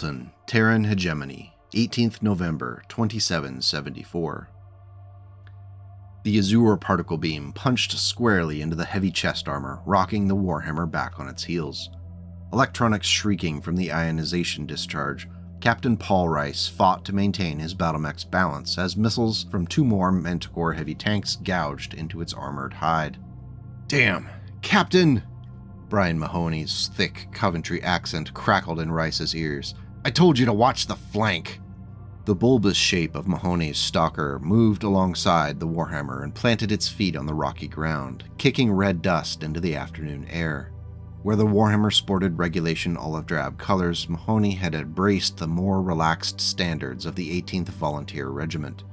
Hamilton, Terran Hegemony, 18th November 2774. The Azure particle beam punched squarely into the heavy chest armor, rocking the Warhammer back on its heels. Electronics shrieking from the ionization discharge, Captain Paul Rice fought to maintain his battlemech's balance as missiles from two more Manticore heavy tanks gouged into its armored hide. "Damn, Captain!" Brian Mahoney's thick Coventry accent crackled in Rice's ears. "I told you to watch the flank!" The bulbous shape of Mahoney's stalker moved alongside the Warhammer and planted its feet on the rocky ground, kicking red dust into the afternoon air. Where the Warhammer sported regulation olive drab colors, Mahoney had embraced the more relaxed standards of the 18th Volunteer Regiment.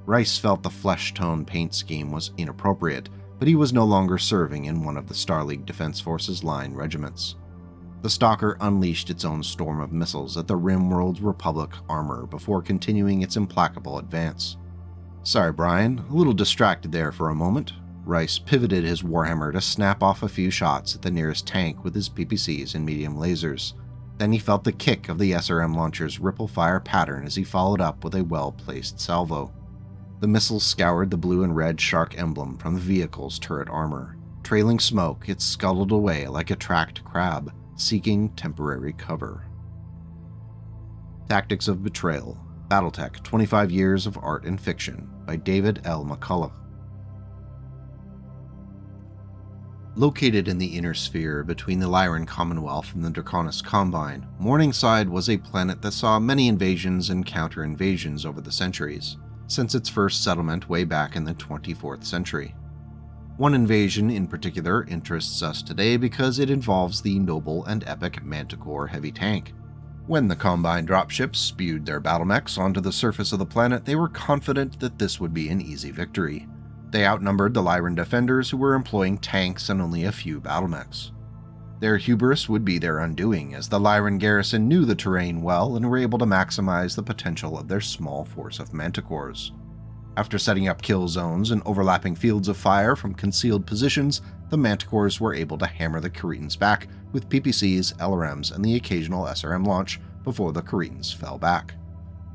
Rice felt the flesh-tone paint scheme was inappropriate, but he was no longer serving in one of the Star League Defense Force's line regiments. The Stalker unleashed its own storm of missiles at the Rimworld's Republic armor before continuing its implacable advance. "Sorry, Brian, a little distracted there for a moment." Rice pivoted his Warhammer to snap off a few shots at the nearest tank with his PPCs and medium lasers. Then he felt the kick of the SRM launcher's ripple-fire pattern as he followed up with a well-placed salvo. The missiles scoured the blue and red shark emblem from the vehicle's turret armor. Trailing smoke, it scuttled away like a tracked crab, seeking temporary cover. Tactics of Betrayal, BattleTech 25 Years of Art and Fiction by David L. McCullough. Located in the inner sphere between the Lyran Commonwealth and the Draconis Combine, Morningside was a planet that saw many invasions and counter-invasions over the centuries, since its first settlement way back in the 24th century. One invasion in particular interests us today because it involves the noble and epic Manticore heavy tank. When the Combine dropships spewed their battlemechs onto the surface of the planet, they were confident that this would be an easy victory. They outnumbered the Lyran defenders who were employing tanks and only a few battlemechs. Their hubris would be their undoing, as the Lyran garrison knew the terrain well and were able to maximize the potential of their small force of Manticores. After setting up kill zones and overlapping fields of fire from concealed positions, the Manticores were able to hammer the Caretans back with PPCs, LRMs, and the occasional SRM launch before the Caretans fell back.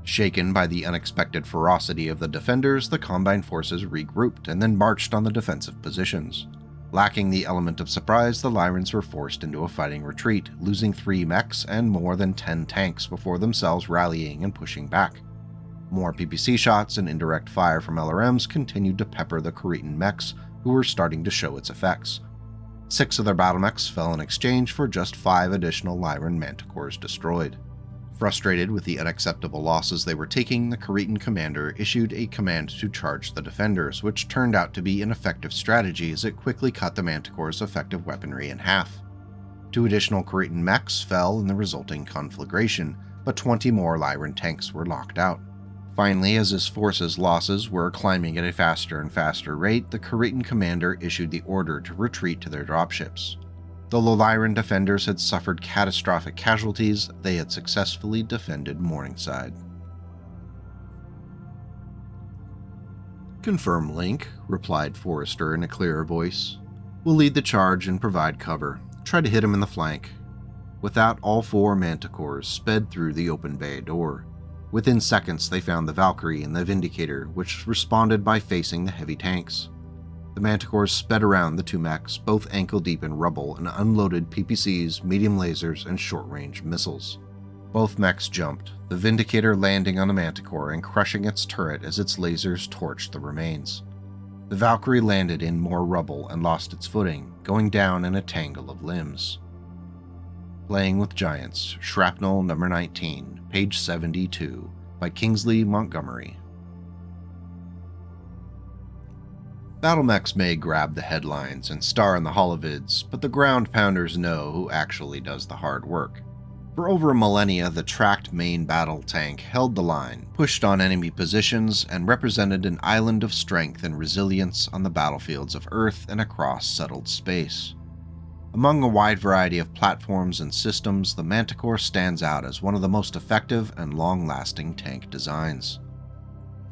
Shaken by the unexpected ferocity of the defenders, the Combine forces regrouped and then marched on the defensive positions. Lacking the element of surprise, the Lyrans were forced into a fighting retreat, losing 3 mechs and more than 10 tanks before themselves rallying and pushing back. More PPC shots and indirect fire from LRMs continued to pepper the Caretan mechs, who were starting to show its effects. 6 of their battlemechs fell in exchange for just 5 additional Lyran Manticores destroyed. Frustrated with the unacceptable losses they were taking, the Caretan commander issued a command to charge the defenders, which turned out to be an effective strategy as it quickly cut the Manticore's effective weaponry in half. 2 additional Caretan mechs fell in the resulting conflagration, but 20 more Lyran tanks were locked out. Finally, as his force's losses were climbing at a faster and faster rate, the Caretan commander issued the order to retreat to their dropships. Though the Lyran defenders had suffered catastrophic casualties, they had successfully defended Morningside. "Confirm link," replied Forrester in a clearer voice. "We'll lead the charge and provide cover. Try to hit him in the flank." With that, all 4 Manticores sped through the open bay door. Within seconds, they found the Valkyrie and the Vindicator, which responded by facing the heavy tanks. The Manticores sped around the 2 mechs, both ankle-deep in rubble, and unloaded PPCs, medium lasers, and short-range missiles. Both mechs jumped, the Vindicator landing on the Manticore and crushing its turret as its lasers torched the remains. The Valkyrie landed in more rubble and lost its footing, going down in a tangle of limbs. Playing with Giants, Shrapnel number 19, page 72, by Kingsley Montgomery. Battlemechs may grab the headlines and star in the holovids, but the ground pounders know who actually does the hard work. For over a millennia, the tracked main battle tank held the line, pushed on enemy positions, and represented an island of strength and resilience on the battlefields of Earth and across settled space. Among a wide variety of platforms and systems, the Manticore stands out as one of the most effective and long-lasting tank designs.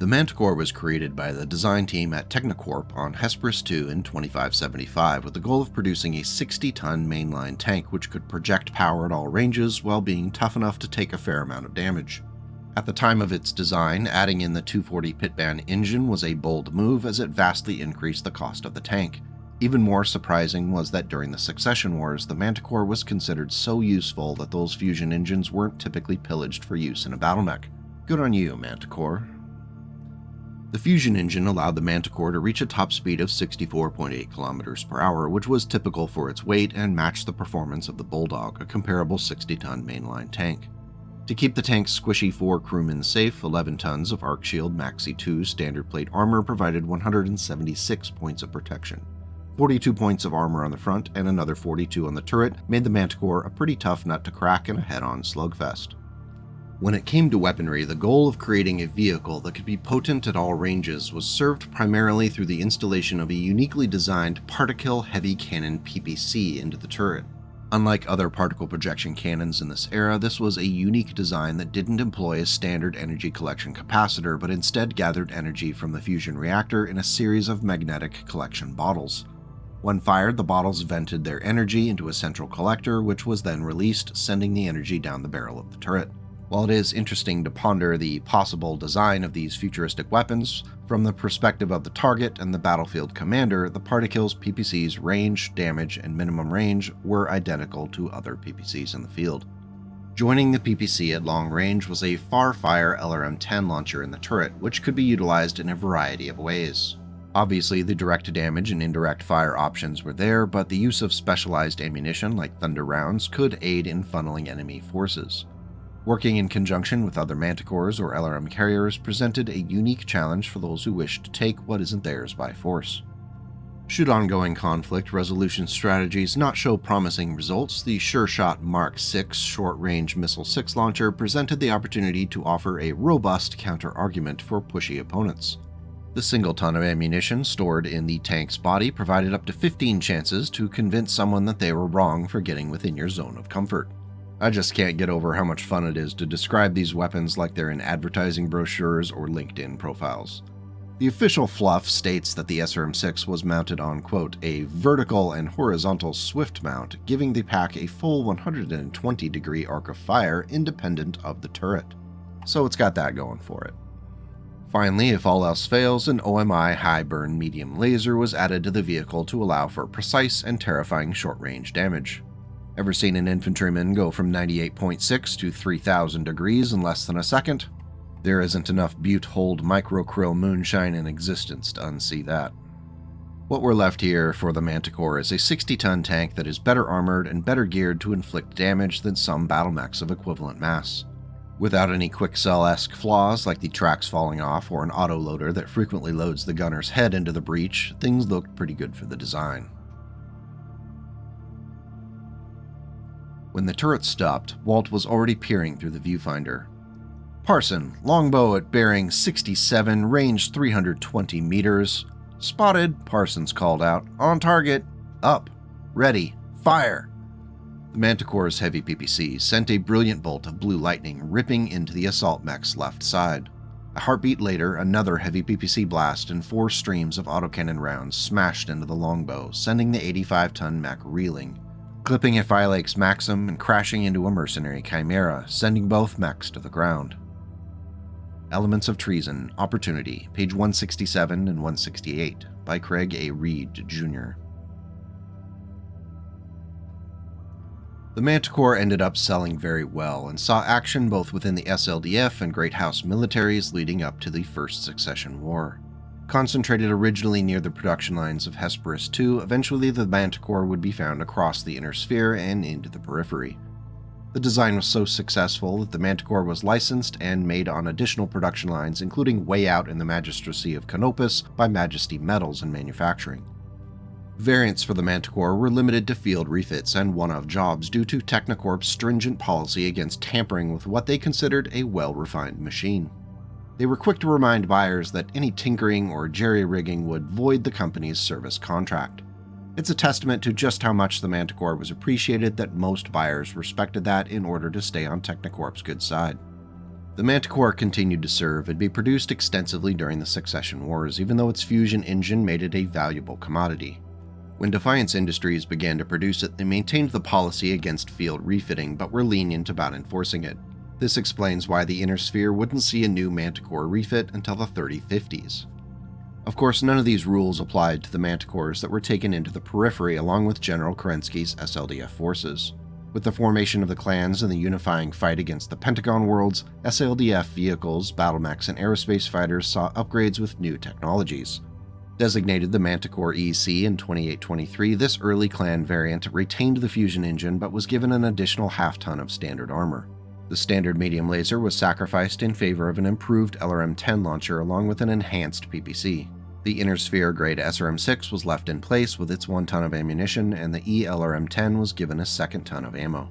The Manticore was created by the design team at Technocorp on Hesperus II in 2575 with the goal of producing a 60-ton mainline tank which could project power at all ranges while being tough enough to take a fair amount of damage. At the time of its design, adding in the 240 Pitman engine was a bold move as it vastly increased the cost of the tank. Even more surprising was that during the Succession Wars, the Manticore was considered so useful that those fusion engines weren't typically pillaged for use in a battle mech. Good on you, Manticore. The fusion engine allowed the Manticore to reach a top speed of 64.8 km per hour, which was typical for its weight and matched the performance of the Bulldog, a comparable 60-ton mainline tank. To keep the tank's squishy 4 crewmen safe, 11 tons of Arc Shield Maxi 2 standard plate armor provided 176 points of protection. 42 points of armor on the front and another 42 on the turret made the Manticore a pretty tough nut to crack in a head-on slugfest. When it came to weaponry, the goal of creating a vehicle that could be potent at all ranges was served primarily through the installation of a uniquely designed particle heavy cannon PPC into the turret. Unlike other particle projection cannons in this era, this was a unique design that didn't employ a standard energy collection capacitor, but instead gathered energy from the fusion reactor in a series of magnetic collection bottles. When fired, the bottles vented their energy into a central collector, which was then released, sending the energy down the barrel of the turret. While it is interesting to ponder the possible design of these futuristic weapons, from the perspective of the target and the battlefield commander, the Partikill's PPC's range, damage, and minimum range were identical to other PPCs in the field. Joining the PPC at long range was a Farfire LRM-10 launcher in the turret, which could be utilized in a variety of ways. Obviously, the direct damage and indirect fire options were there, but the use of specialized ammunition like thunder rounds could aid in funneling enemy forces. Working in conjunction with other Manticores or LRM carriers presented a unique challenge for those who wished to take what isn't theirs by force. Should ongoing conflict resolution strategies not show promising results, the SureShot Mark VI short-range Missile 6 launcher presented the opportunity to offer a robust counter-argument for pushy opponents. The single ton of ammunition stored in the tank's body provided up to 15 chances to convince someone that they were wrong for getting within your zone of comfort. I just can't get over how much fun it is to describe these weapons like they're in advertising brochures or LinkedIn profiles. The official fluff states that the SRM-6 was mounted on, quote, a vertical and horizontal swift mount, giving the pack a full 120-degree arc of fire independent of the turret. So it's got that going for it. Finally, if all else fails, an OMI high-burn medium laser was added to the vehicle to allow for precise and terrifying short-range damage. Ever seen an infantryman go from 98.6 to 3,000 degrees in less than a second? There isn't enough butte-hold micro-krill moonshine in existence to unsee that. What we're left here for the Manticore is a 60-ton tank that is better armored and better geared to inflict damage than some battle mechs of equivalent mass. Without any Quicksell-esque flaws like the tracks falling off or an autoloader that frequently loads the gunner's head into the breach, things looked pretty good for the design. When the turret stopped, Walt was already peering through the viewfinder. Parson, longbow at bearing 67, range 320 meters. Spotted, Parsons called out. On target. Up. Ready. Fire. The Manticore's heavy PPC sent a brilliant bolt of blue lightning ripping into the assault mech's left side. A heartbeat later, another heavy PPC blast and 4 streams of autocannon rounds smashed into the longbow, sending the 85-ton mech reeling, clipping a Phylax Maxim and crashing into a mercenary Chimera, sending both mechs to the ground. Elements of Treason, Opportunity, page 167 and 168, by Craig A. Reed, Jr. The Manticore ended up selling very well and saw action both within the SLDF and Great House militaries leading up to the First Succession War. Concentrated originally near the production lines of Hesperus II, eventually the Manticore would be found across the Inner Sphere and into the Periphery. The design was so successful that the Manticore was licensed and made on additional production lines, including way out in the Magistracy of Canopus by Majesty Metals and Manufacturing. Variants for the Manticore were limited to field refits and one-off jobs due to Technocorp's stringent policy against tampering with what they considered a well-refined machine. They were quick to remind buyers that any tinkering or jerry-rigging would void the company's service contract. It's a testament to just how much the Manticore was appreciated that most buyers respected that in order to stay on Technocorp's good side. The Manticore continued to serve and be produced extensively during the Succession Wars, even though its fusion engine made it a valuable commodity. When Defiance Industries began to produce it, they maintained the policy against field refitting, but were lenient about enforcing it. This explains why the Inner Sphere wouldn't see a new Manticore refit until the 3050s. Of course, none of these rules applied to the Manticores that were taken into the Periphery along with General Kerensky's SLDF forces. With the formation of the clans and the unifying fight against the Pentagon worlds, SLDF vehicles, battlemechs, and aerospace fighters saw upgrades with new technologies. Designated the Manticore EC in 2823, this early clan variant retained the fusion engine but was given an additional half-ton of standard armor. The standard medium laser was sacrificed in favor of an improved LRM-10 launcher along with an enhanced PPC. The Inner Sphere grade SRM-6 was left in place with its 1 ton of ammunition, and the ELRM-10 was given a second ton of ammo.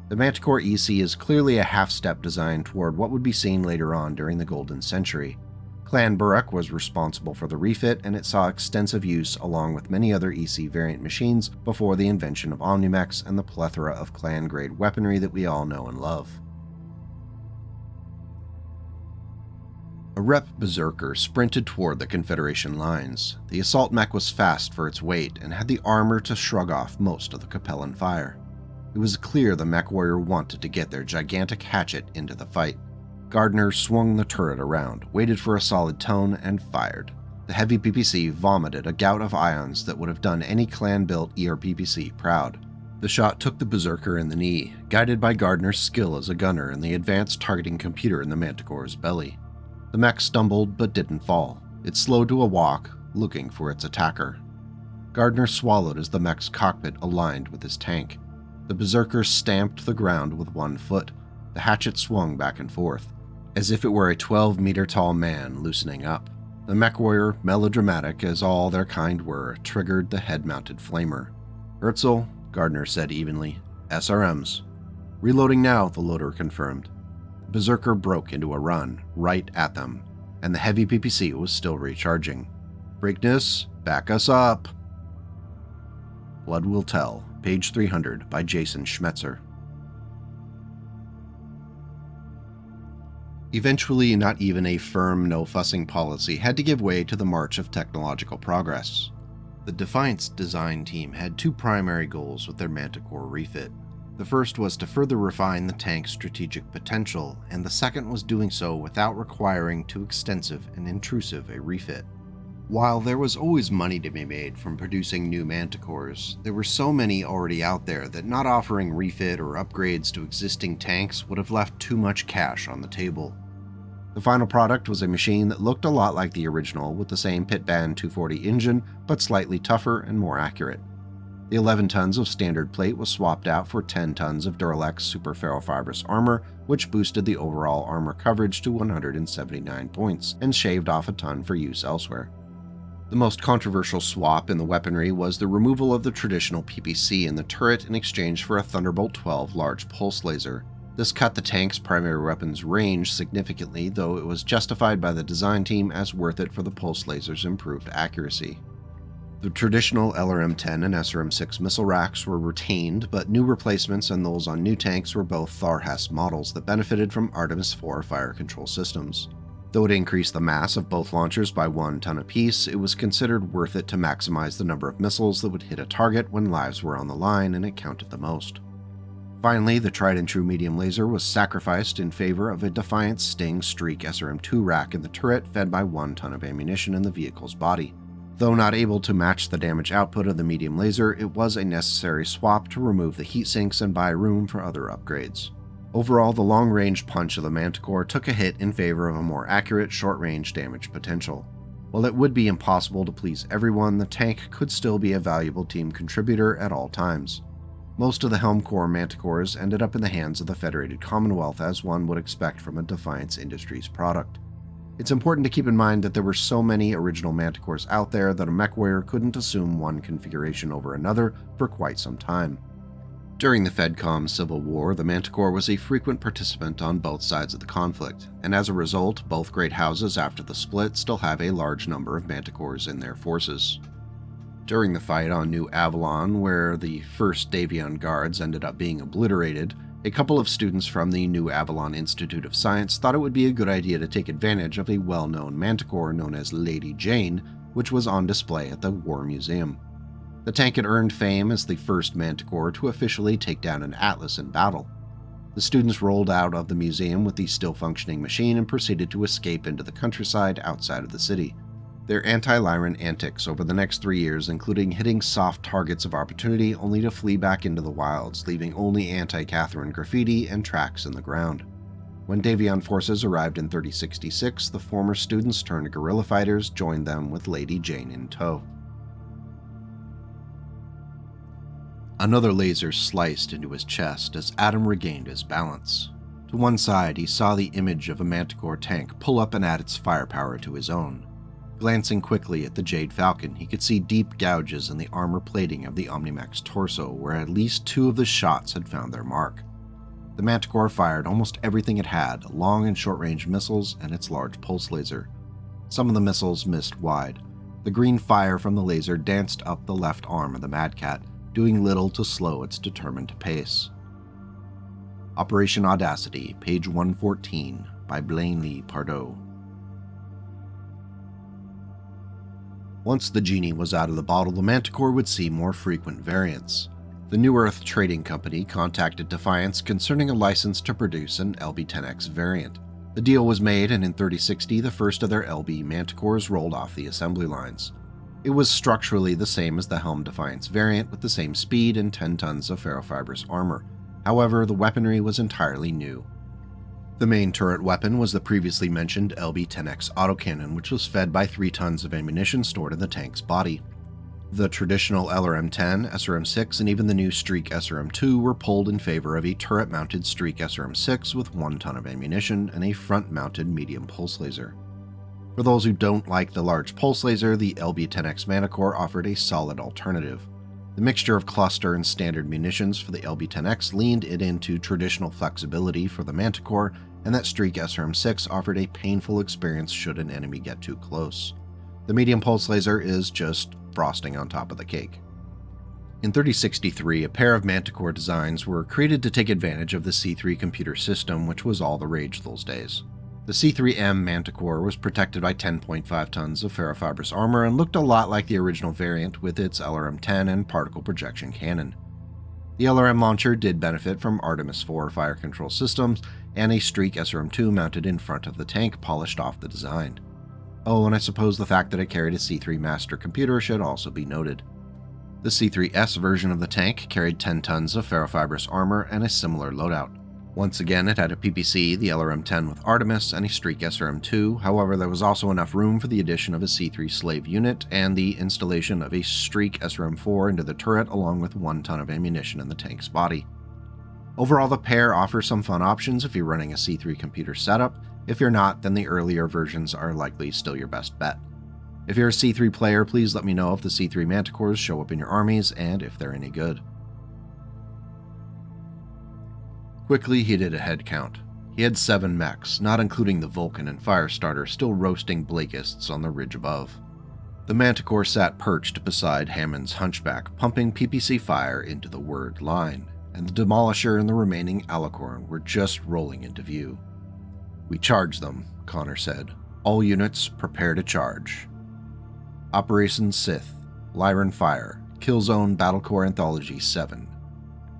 The Manticore EC is clearly a half-step design toward what would be seen later on during the Golden Century. Clan Buruk was responsible for the refit, and it saw extensive use along with many other EC variant machines before the invention of Omnimechs and the plethora of clan-grade weaponry that we all know and love. A Rep Berserker sprinted toward the Confederation lines. The assault mech was fast for its weight and had the armor to shrug off most of the Capellan fire. It was clear the Mechwarrior wanted to get their gigantic hatchet into the fight. Gardner swung the turret around, waited for a solid tone, and fired. The heavy PPC vomited a gout of ions that would have done any clan-built ERPPC proud. The shot took the Berserker in the knee, guided by Gardner's skill as a gunner and the advanced targeting computer in the Manticore's belly. The mech stumbled but didn't fall. It slowed to a walk, looking for its attacker. Gardner swallowed as the mech's cockpit aligned with his tank. The Berserker stamped the ground with 1 foot. The hatchet swung back and forth, as if it were a 12-meter-tall man loosening up. The Mechwarrior, melodramatic as all their kind were, triggered the head-mounted flamer. "Herzl," Gardner said evenly. "SRMs." "Reloading now," the loader confirmed. The Berserker broke into a run, right at them, and the heavy PPC was still recharging. "Breakness, back us up." Blood Will Tell, page 300, by Jason Schmetzer. Eventually, not even a firm no-fussing policy had to give way to the march of technological progress. The Defiance design team had 2 primary goals with their Manticore refit. The first was to further refine the tank's strategic potential, and the second was doing so without requiring too extensive and intrusive a refit. While there was always money to be made from producing new Manticores, there were so many already out there that not offering refit or upgrades to existing tanks would have left too much cash on the table. The final product was a machine that looked a lot like the original, with the same Pitban 240 engine, but slightly tougher and more accurate. The 11 tons of standard plate was swapped out for 10 tons of Duralex super ferrofibrous armor, which boosted the overall armor coverage to 179 points, and shaved off a ton for use elsewhere. The most controversial swap in the weaponry was the removal of the traditional PPC in the turret in exchange for a Thunderbolt 12 large pulse laser. This cut the tank's primary weapon's range significantly, though it was justified by the design team as worth it for the pulse laser's improved accuracy. The traditional LRM-10 and SRM-6 missile racks were retained, but new replacements and those on new tanks were both Thar-Hess models that benefited from Artemis IV fire control systems. Though it increased the mass of both launchers by 1 ton apiece, it was considered worth it to maximize the number of missiles that would hit a target when lives were on the line and it counted the most. Finally, the tried-and-true medium laser was sacrificed in favor of a Defiance Sting Streak SRM-2 rack in the turret fed by 1 ton of ammunition in the vehicle's body. Though not able to match the damage output of the medium laser, it was a necessary swap to remove the heat sinks and buy room for other upgrades. Overall, the long-range punch of the Manticore took a hit in favor of a more accurate short-range damage potential. While it would be impossible to please everyone, the tank could still be a valuable team contributor at all times. Most of the Helm Core Manticores ended up in the hands of the Federated Commonwealth, as one would expect from a Defiance Industries product. It's important to keep in mind that there were so many original Manticores out there that a Mechwarrior couldn't assume one configuration over another for quite some time. During the FedCom Civil War, the Manticore was a frequent participant on both sides of the conflict, and as a result, both great houses after the split still have a large number of Manticores in their forces. During the fight on New Avalon, where the first Davion guards ended up being obliterated, A couple of students from the New Avalon Institute of Science thought it would be a good idea to take advantage of a well-known Manticore known as Lady Jane, which was on display at the War Museum. The tank had earned fame as the first Manticore to officially take down an Atlas in battle. The students rolled out of the museum with the still-functioning machine and proceeded to escape into the countryside outside of the city. Their anti-Lyran antics over the next 3 years including hitting soft targets of opportunity only to flee back into the wilds, leaving only anti-Catherine graffiti and tracks in the ground. When Davion forces arrived in 3066, the former students turned guerrilla fighters joined them with Lady Jane in tow. Another laser sliced into his chest as Adam regained his balance. To one side, he saw the image of a Manticore tank pull up and add its firepower to his own. Glancing quickly at the Jade Falcon, he could see deep gouges in the armor plating of the Omnimax torso where at least 2 of the shots had found their mark. The Manticore fired almost everything it had, long and short-range missiles and its large pulse laser. Some of the missiles missed wide. The green fire from the laser danced up the left arm of the Mad Cat, doing little to slow its determined pace. Operation Audacity, page 114, by Blaney Pardoe. Once the genie was out of the bottle, the Manticore would see more frequent variants. The New Earth Trading Company contacted Defiance concerning a license to produce an LB-10X variant. The deal was made, and in 3060, the first of their LB Manticores rolled off the assembly lines. It was structurally the same as the Helm Defiance variant with the same speed and 10 tons of ferrofibrous armor. However, the weaponry was entirely new. The main turret weapon was the previously mentioned LB-10X autocannon, which was fed by 3 tons of ammunition stored in the tank's body. The traditional LRM-10, SRM-6, and even the new Streak SRM-2 were pulled in favor of a turret-mounted Streak SRM-6 with 1 ton of ammunition and a front-mounted medium pulse laser. For those who don't like the large pulse laser, the LB-10X Manticore offered a solid alternative. The mixture of cluster and standard munitions for the LB-10X leaned it into traditional flexibility for the Manticore, and that Streak SRM-6 offered a painful experience should an enemy get too close. The medium pulse laser is just frosting on top of the cake. In 3063, a pair of Manticore designs were created to take advantage of the C3 computer system, which was all the rage those days. The C3M Manticore was protected by 10.5 tons of ferrofibrous armor and looked a lot like the original variant with its LRM-10 and particle projection cannon. The LRM launcher did benefit from Artemis IV fire control systems and a Streak SRM-2 mounted in front of the tank polished off the design. Oh, and I suppose the fact that it carried a C3 master computer should also be noted. The C3S version of the tank carried 10 tons of ferrofibrous armor and a similar loadout. Once again, it had a PPC, the LRM-10 with Artemis, and a Streak SRM-2, however there was also enough room for the addition of a C3 slave unit and the installation of a Streak SRM-4 into the turret along with 1 ton of ammunition in the tank's body. Overall, the pair offer some fun options if you're running a C3 computer setup. If you're not, then the earlier versions are likely still your best bet. If you're a C3 player, please let me know if the C3 Manticores show up in your armies and if they're any good. Quickly, he did a head count. He had 7 mechs, not including the Vulcan and Firestarter still roasting Blakists on the ridge above. The Manticore sat perched beside Hammond's Hunchback, pumping PPC fire into the word line, and the Demolisher and the remaining Alicorn were just rolling into view. "We charge them," Connor said. "All units, prepare to charge." Operation Sith, Lyran Fire, Killzone Battlecore Anthology 7.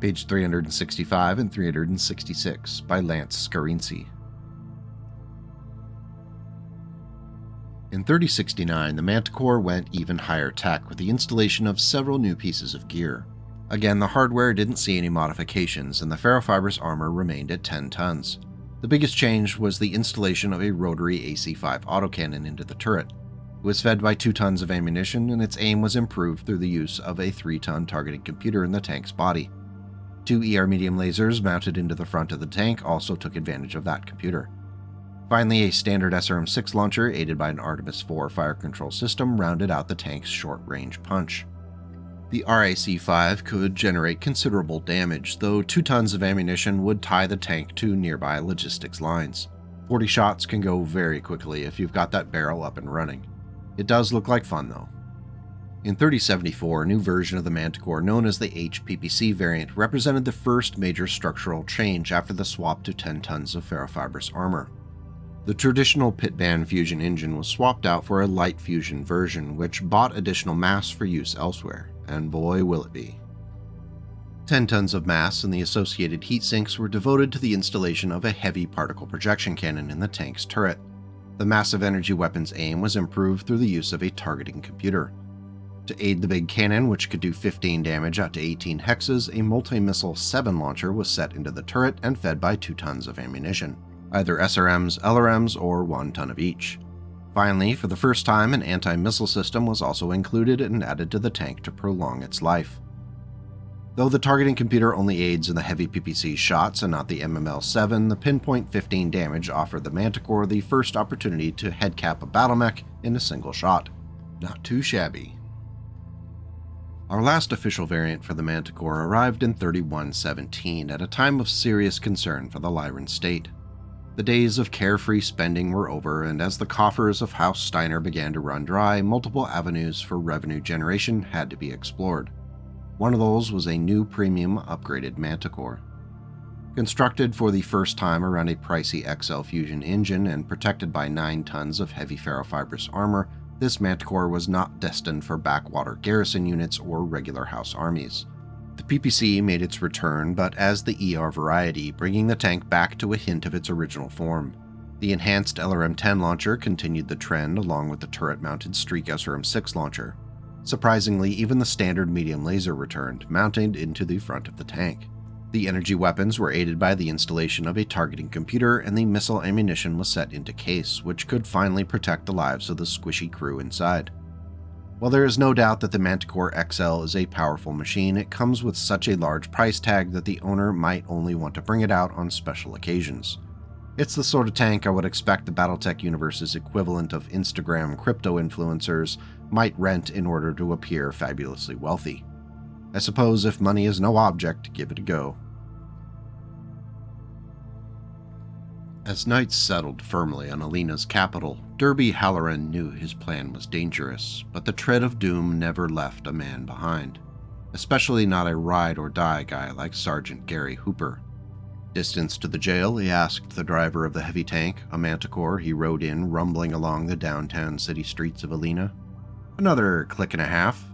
Page 365 and 366 by Lance Scarinci. In 3069, the Manticore went even higher tech with the installation of several new pieces of gear. Again, the hardware didn't see any modifications and the ferrofibrous armor remained at 10 tons. The biggest change was the installation of a rotary AC-5 autocannon into the turret. It was fed by 2 tons of ammunition and its aim was improved through the use of a 3-ton targeting computer in the tank's body. 2 ER medium lasers mounted into the front of the tank also took advantage of that computer. Finally, a standard SRM-6 launcher aided by an Artemis IV fire control system rounded out the tank's short-range punch. The RAC-5 could generate considerable damage, though 2 tons of ammunition would tie the tank to nearby logistics lines. 40 shots can go very quickly if you've got that barrel up and running. It does look like fun, though. In 3074, a new version of the Manticore known as the HPPC variant represented the first major structural change after the swap to 10 tons of ferrofibrous armor. The traditional pitband fusion engine was swapped out for a light fusion version, which bought additional mass for use elsewhere, and boy will it be. 10 tons of mass and the associated heat sinks were devoted to the installation of a heavy particle projection cannon in the tank's turret. The massive energy weapon's aim was improved through the use of a targeting computer. To aid the big cannon, which could do 15 damage out to 18 hexes, a multi-missile 7 launcher was set into the turret and fed by 2 tons of ammunition, either SRMs, LRMs, or 1 ton of each. Finally, for the first time, an anti-missile system was also included and added to the tank to prolong its life. Though the targeting computer only aids in the heavy PPC shots and not the MML-7, the pinpoint 15 damage offered the Manticore the first opportunity to headcap a battle mech in a single shot. Not too shabby. Our last official variant for the Manticore arrived in 3117 at a time of serious concern for the Lyran state. The days of carefree spending were over, and as the coffers of House Steiner began to run dry, multiple avenues for revenue generation had to be explored. One of those was a new premium upgraded Manticore. Constructed for the first time around a pricey XL fusion engine and protected by 9 tons of heavy ferrofibrous armor, this Manticore was not destined for backwater garrison units or regular house armies. The PPC made its return, but as the ER variety, bringing the tank back to a hint of its original form. The enhanced LRM-10 launcher continued the trend along with the turret-mounted Streak SRM-6 launcher. Surprisingly, even the standard medium laser returned, mounted into the front of the tank. The energy weapons were aided by the installation of a targeting computer, and the missile ammunition was set into case, which could finally protect the lives of the squishy crew inside. While there is no doubt that the Manticor XL is a powerful machine, it comes with such a large price tag that the owner might only want to bring it out on special occasions. It's the sort of tank I would expect the BattleTech universe's equivalent of Instagram crypto influencers might rent in order to appear fabulously wealthy. I suppose if money is no object, give it a go. As night settled firmly on Alina's capital, Derby Halloran knew his plan was dangerous, but the tread of doom never left a man behind, especially not a ride-or-die guy like Sergeant Gary Hooper. Distance to the jail, he asked the driver of the heavy tank, a Manticore he rode in rumbling along the downtown city streets of Alina. Another click and a half.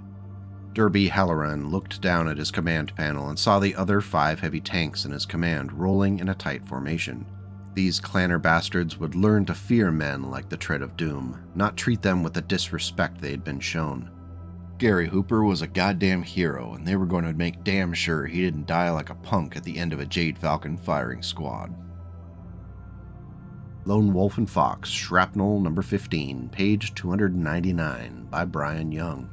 Derby Halloran looked down at his command panel and saw the other 5 heavy tanks in his command rolling in a tight formation. These clanner bastards would learn to fear men like the Tread of Doom, not treat them with the disrespect they had been shown. Gary Hooper was a goddamn hero, and they were going to make damn sure he didn't die like a punk at the end of a Jade Falcon firing squad. Lone Wolf and Fox, Shrapnel number 15, page 299, by Brian Young.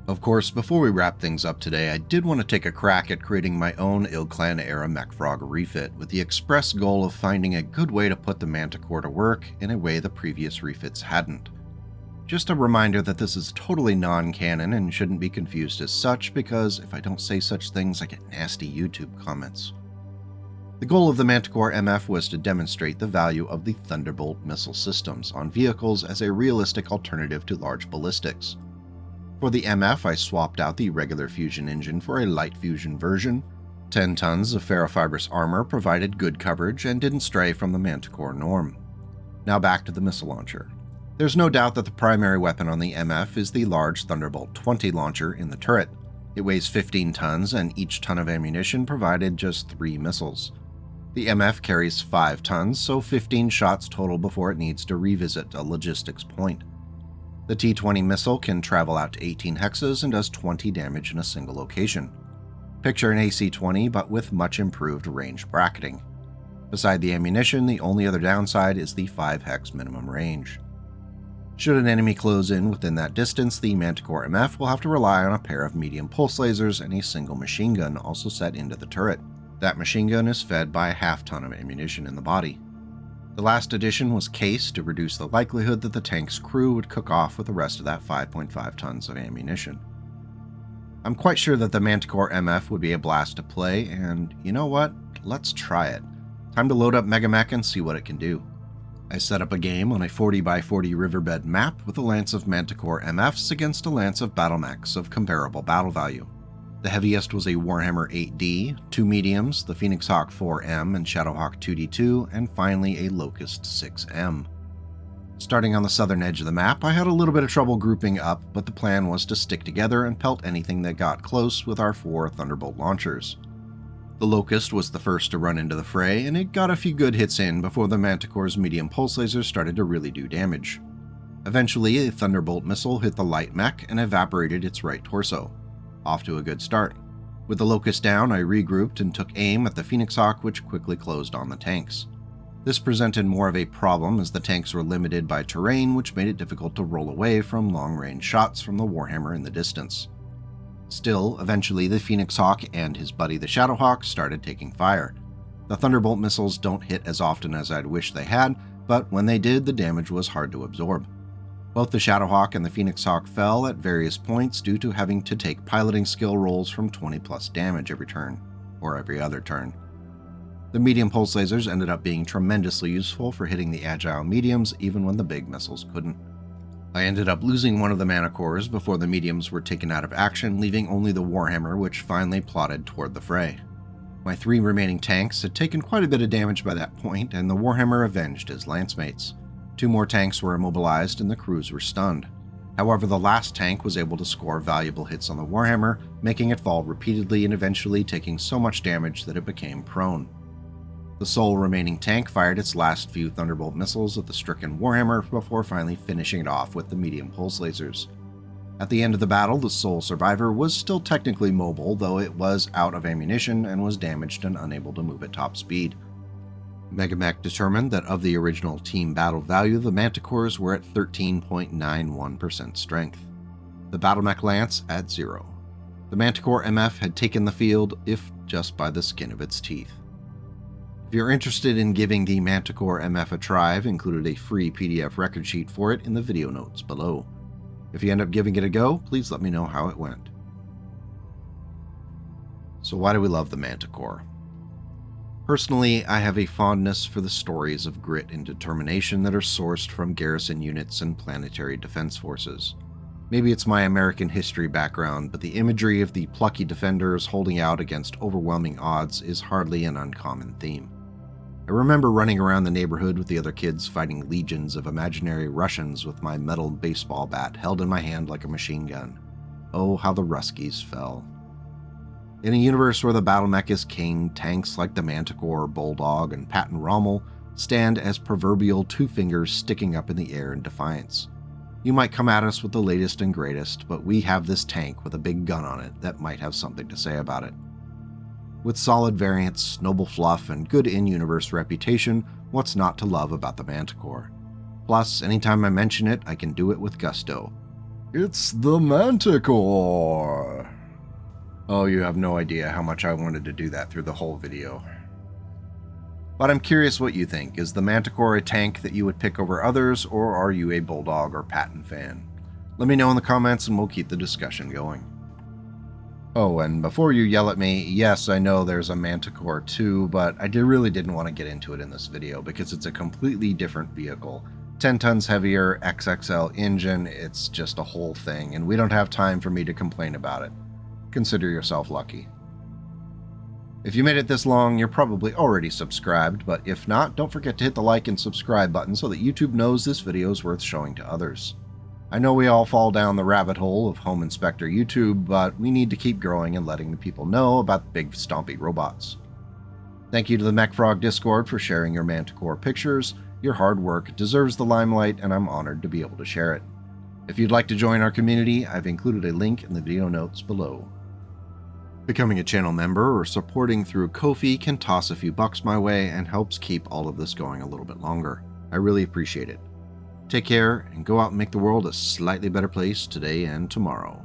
Of course, before we wrap things up today, I did want to take a crack at creating my own IlClan era Mechfrog refit with the express goal of finding a good way to put the Manticore to work in a way the previous refits hadn't. Just a reminder that this is totally non-canon and shouldn't be confused as such, because if I don't say such things I get nasty YouTube comments. The goal of the Manticore MF was to demonstrate the value of the Thunderbolt missile systems on vehicles as a realistic alternative to large ballistics. For the MF, I swapped out the regular fusion engine for a light fusion version. 10 tons of ferrofibrous armor provided good coverage and didn't stray from the Manticore norm. Now back to the missile launcher. There's no doubt that the primary weapon on the MF is the large Thunderbolt 20 launcher in the turret. It weighs 15 tons, and each ton of ammunition provided just 3 missiles. The MF carries 5 tons, so 15 shots total before it needs to revisit a logistics point. The T-20 missile can travel out to 18 hexes and does 20 damage in a single location. Picture an AC-20, but with much improved range bracketing. Beside the ammunition, the only other downside is the 5 hex minimum range. Should an enemy close in within that distance, the Manticore MF will have to rely on a pair of medium pulse lasers and a single machine gun also set into the turret. That machine gun is fed by a half ton of ammunition in the body. The last addition was cased to reduce the likelihood that the tank's crew would cook off with the rest of that 5.5 tons of ammunition. I'm quite sure that the Manticore MF would be a blast to play, and you know what? Let's try it. Time to load up Megamech and see what it can do. I set up a game on a 40x40 riverbed map with a lance of Manticore MFs against a lance of battle mechs of comparable battle value. The heaviest was a Warhammer 8D, 2 mediums, the Phoenix Hawk 4M and Shadowhawk 2D2, and finally a Locust 6M. Starting on the southern edge of the map, I had a little bit of trouble grouping up, but the plan was to stick together and pelt anything that got close with our 4 Thunderbolt launchers. The Locust was the first to run into the fray, and it got a few good hits in before the Manticore's medium pulse lasers started to really do damage. Eventually, a Thunderbolt missile hit the light mech and evaporated its right torso. Off to a good start. With the Locust down, I regrouped and took aim at the Phoenix Hawk, which quickly closed on the tanks. This presented more of a problem as the tanks were limited by terrain, which made it difficult to roll away from long-range shots from the Warhammer in the distance. Still, eventually the Phoenix Hawk and his buddy the Shadowhawk started taking fire. The Thunderbolt missiles don't hit as often as I'd wish they had, but when they did, the damage was hard to absorb. Both the Shadowhawk and the Phoenix Hawk fell at various points due to having to take piloting skill rolls from 20 plus damage every turn, or every other turn. The medium pulse lasers ended up being tremendously useful for hitting the agile mediums even when the big missiles couldn't. I ended up losing one of the Manticores before the mediums were taken out of action, leaving only the Warhammer, which finally plodded toward the fray. My 3 remaining tanks had taken quite a bit of damage by that point, and the Warhammer avenged his lancemates. 2 more tanks were immobilized and the crews were stunned. However, the last tank was able to score valuable hits on the Warhammer, making it fall repeatedly and eventually taking so much damage that it became prone. The sole remaining tank fired its last few Thunderbolt missiles at the stricken Warhammer before finally finishing it off with the medium pulse lasers. At the end of the battle, the sole survivor was still technically mobile, though it was out of ammunition and was damaged and unable to move at top speed. Megamech determined that of the original team battle value, the Manticores were at 13.91% strength. The BattleMech Lance at 0. The Manticore MF had taken the field, if just by the skin of its teeth. If you're interested in giving the Manticore MF a try, I've included a free PDF record sheet for it in the video notes below. If you end up giving it a go, please let me know how it went. So why do we love the Manticore? Personally, I have a fondness for the stories of grit and determination that are sourced from garrison units and planetary defense forces. Maybe it's my American history background, but the imagery of the plucky defenders holding out against overwhelming odds is hardly an uncommon theme. I remember running around the neighborhood with the other kids fighting legions of imaginary Russians with my metal baseball bat held in my hand like a machine gun. Oh, how the Ruskies fell. In a universe where the battle mech is king, tanks like the Manticore, Bulldog, and Patton Rommel stand as proverbial 2 fingers sticking up in the air in defiance. You might come at us with the latest and greatest, but we have this tank with a big gun on it that might have something to say about it. With solid variants, noble fluff, and good in-universe reputation, what's not to love about the Manticore? Plus, anytime I mention it, I can do it with gusto. It's the Manticore! Oh, you have no idea how much I wanted to do that through the whole video. But I'm curious what you think. Is the Manticore a tank that you would pick over others, or are you a Bulldog or Patton fan? Let me know in the comments and we'll keep the discussion going. Oh, and before you yell at me, yes, I know there's a Manticore 2, but I really didn't want to get into it in this video because it's a completely different vehicle. 10 tons heavier, XXL engine, it's just a whole thing, and we don't have time for me to complain about it. Consider yourself lucky. If you made it this long, you're probably already subscribed, but if not, don't forget to hit the like and subscribe button so that YouTube knows this video is worth showing to others. I know we all fall down the rabbit hole of Home Inspector YouTube, but we need to keep growing and letting the people know about big stompy robots. Thank you to the MechFrog Discord for sharing your Manticore pictures. Your hard work deserves the limelight, and I'm honored to be able to share it. If you'd like to join our community, I've included a link in the video notes below. Becoming a channel member or supporting through Ko-fi can toss a few bucks my way and helps keep all of this going a little bit longer. I really appreciate it. Take care and go out and make the world a slightly better place today and tomorrow.